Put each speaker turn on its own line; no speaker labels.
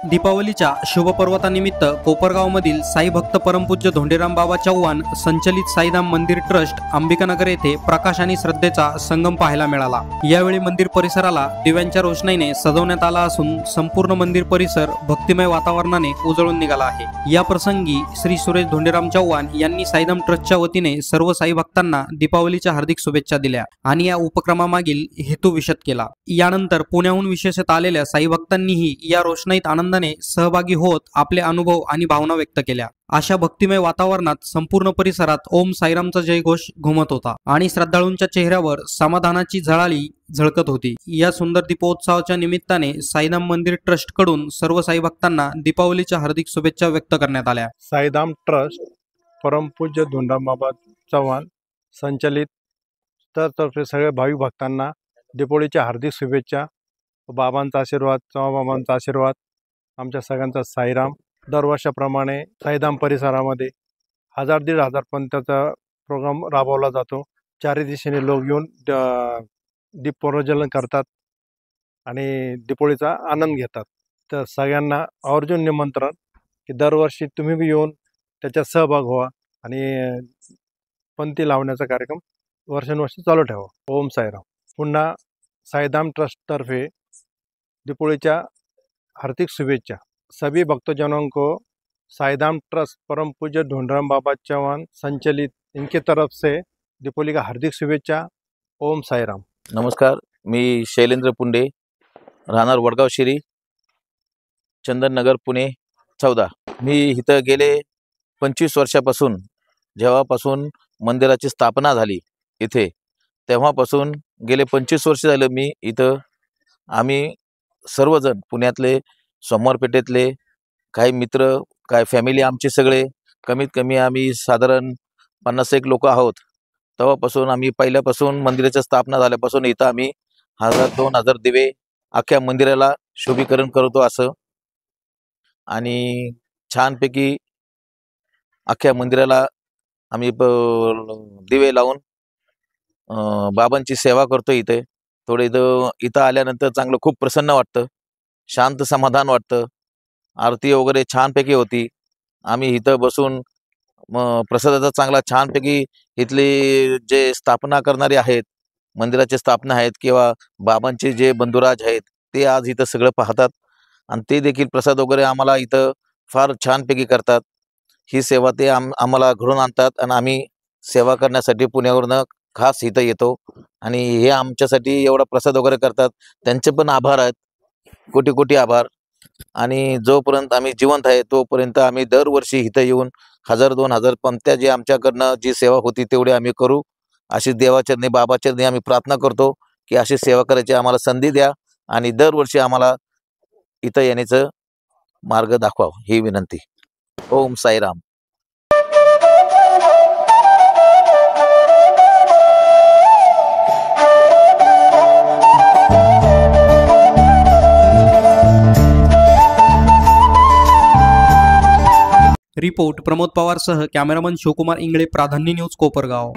दीपावलीच्या शुभपर्वतानिमित्त कोपरगावमधील साई भक्त परमपूज्य धोंडीराम बाबा चव्हाण संचलित साईधाम मंदिर ट्रस्ट अंबिकानगर येथे प्रकाश आणि श्रद्धेचा संगम पाहायला मिळाला। यावेळी मंदिर परिसराला दिव्यांच्या रोषणाईने सजवण्यात आला असून संपूर्ण मंदिर परिसर भक्तिमय वातावरणाने उजळून निघाला आहे। या प्रसंगी श्री सुरेश धोंडीराम चव्हाण यांनी साईधाम ट्रस्टच्या वतीने सर्व साई भक्तांना दीपावलीच्या हार्दिक शुभेच्छा दिल्या आणि या उपक्रमामागील हेतू विशद केला। यानंतर पुण्याहून विशेषतः आलेल्या साई भक्तांनीही या रोषणाईत आनंदाने सहभागी होत आपले अनुभव आणि भावना व्यक्त केल्या। अशा भक्तिमय वातावरणात संपूर्ण परिसरात ओम साईरामचा जयघोष घुमत होता आणि श्रद्धाळूंच्या चेहऱ्यावर समाधानाची झळाळी झळकत होती। या सुंदर दीपोत्सवाच्या निमित्ताने साईधाम मंदिर ट्रस्ट कडून सर्व साई भक्तांना दीपावलीच्या हार्दिक शुभेच्छा व्यक्त करण्यात आल्या।
साईधाम ट्रस्ट परमपूज्य धोंडीराम बाबा चव्हाण संचलित तर्फे सगळे भाविक भक्तांना दीपावलीच्या हार्दिक शुभेच्छा। बाबांचा आशीर्वाद, चव्हाण बाबांचा आशीर्वाद, आमच्या सगळ्यांचा साईराम। दरवर्षाप्रमाणे साईधाम परिसरामध्ये 1000-1500 पंथाचा प्रोग्राम राबवला जातो। चारही दिशेने लोक येऊन दीप प्रज्वलन करतात आणि दीपावलीचा आनंद घेतात। तर सगळ्यांना आवर्जून निमंत्रण की दरवर्षी तुम्ही बी येऊन त्याच्यात सहभाग व्हा आणि पंथी लावण्याचा कार्यक्रम वर्षानुवर्षे चालू ठेवा। ओम साईराम। पुन्हा साईधाम ट्रस्टतर्फे दीपावलीच्या हार्दिक शुभेच्छा। सभी भक्तजनों को साईधाम ट्रस्ट परम पूज्य धोंडीराम बाबा चव्हाण संचलित इनके तरफ से दीपावली का हार्दिक शुभेच्छा। ओम साईराम।
नमस्कार, मी शैलेंद्र पुंडे, राहणार वडगाव शिरी, चंदन नगर, पुणे 14। मी इथं गेले 25 वर्षापासून, जेव्हापासून मंदिराची स्थापना झाली इथे, तेव्हापासून गेले 25 वर्ष झाले मी इथं। आम्ही सर्वजण पुण्यातले, सोमवारपेठेतले, काही मित्र, काही फॅमिली, आमचे सगळे कमीत कमी आम्ही साधारण 50-1 लोक आहोत। तेव्हापासून आम्ही पहिल्यापासून मंदिराची स्थापना झाल्यापासून इथं आम्ही 1000-2000 दिवे अख्ख्या मंदिराला शुभीकरण करतो असं, आणि छानपैकी अख्ख्या मंदिराला आम्ही दिवे लावून बाबांची सेवा करतो इथे। थोडे इथं आल्यानंतर चांगलं खूप प्रसन्न वाटतं, शांत समाधान वाटतं। आरती वगैरे छानपैकी होती। आम्ही इथं बसून प्रसादाचा चांगला छानपैकी इथली जे स्थापना करणारे आहेत, मंदिराचे स्थापना आहेत किंवा बाबांचे जे बंधुराज आहेत, ते आज इथं सगळं पाहतात आणि ते देखील प्रसाद वगैरे आम्हाला इथं फार छानपैकी करतात। ही सेवा ते आम्हाला घडून आणतात आणि आम्ही सेवा करण्यासाठी पुण्यावरनं खास इथं येतो आणि हे आमच्यासाठी एवढा प्रसाद वगैरे करतात। त्यांचे पण आभार आहेत, कोटी कोटी आभार। आणि जोपर्यंत आम्ही जिवंत आहे तोपर्यंत आम्ही दरवर्षी इथं येऊन 1000-2000 पंथ्या जी आमच्याकडनं जी सेवा होती तेवढी आम्ही करू, अशी देवाचरणी, बाबाचरणी आम्ही प्रार्थना करतो की अशी सेवा करायची आम्हाला संधी द्या आणि दरवर्षी आम्हाला इथं येण्याचं मार्ग दाखवा, ही विनंती। ओम साईराम।
रिपोर्ट प्रमोद पवार सह कॅमेरामन शिवकुमार इंगळे, प्राधान्य न्यूज, कोपरगाव।